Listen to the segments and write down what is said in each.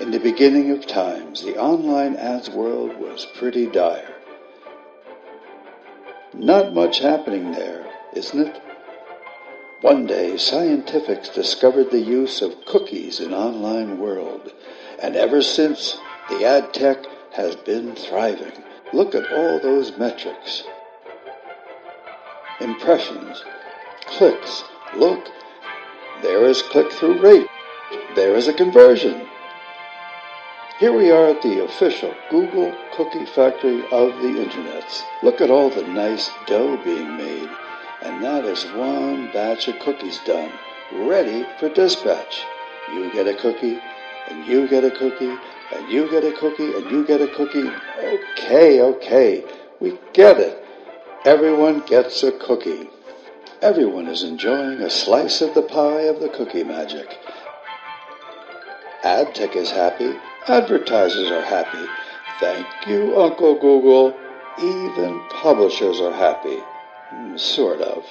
In the beginning of times, the online ads world was pretty dire. Not much happening there, isn't it? One day, scientists discovered the use of cookies in online world, and ever since, the ad tech has been thriving. Look at all those metrics. Impressions, clicks, look, there is click-through rate, there is a conversion. Here we are at the official Google cookie factory of the internets. Look at all the nice dough being made, and that is one batch of cookies done, ready for dispatch. You get a cookie, and you get a cookie, and you get a cookie, and you get a cookie. Okay, we get it. Everyone gets a cookie. Everyone is enjoying a slice of the pie of the cookie magic. Ad tech is happy. Advertisers are happy. Thank you, Uncle Google. Even publishers are happy. Sort of.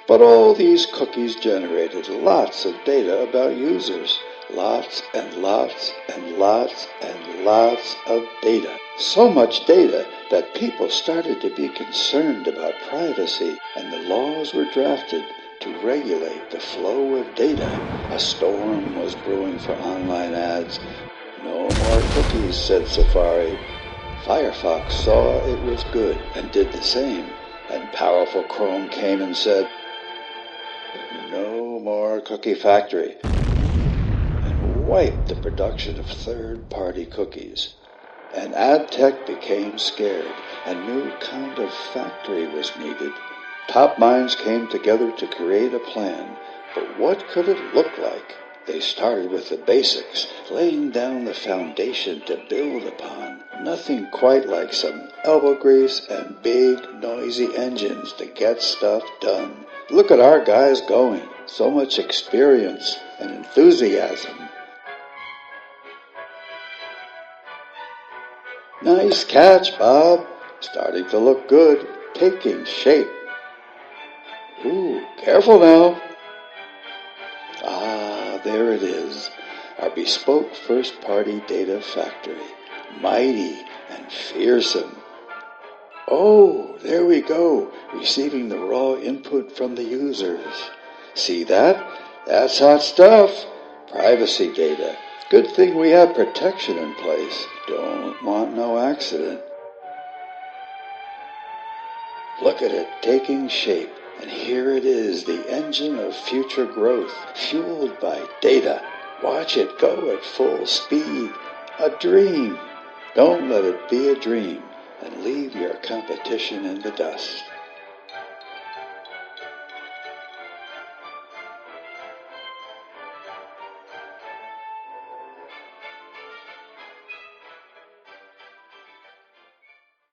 But all these cookies generated lots of data about users. Lots and lots and lots and lots of data. So much data that people started to be concerned about privacy, and the laws were drafted to regulate the flow of data. A storm was brewing for online ads. No more cookies, said Safari. Firefox saw it was good and did the same, and powerful Chrome came and said, no more cookie factory, and wiped the production of third-party cookies. And ad tech became scared. A new kind of factory was needed. Top minds came together to create a plan, but what could it look like? They started with the basics, laying down the foundation to build upon. Nothing quite like some elbow grease and big, noisy engines to get stuff done. Look at our guys going. So much experience and enthusiasm. Nice catch, Bob. Starting to look good. Taking shape. Ooh, careful now. There it is, our bespoke first-party data factory, mighty and fearsome. Oh, there we go, receiving the raw input from the users. See that? That's hot stuff. Privacy data. Good thing we have protection in place. Don't want no accident. Look at it taking shape. And here it is, the engine of future growth, fueled by data. Watch it go at full speed. A dream. Don't let it be a dream, and leave your competition in the dust.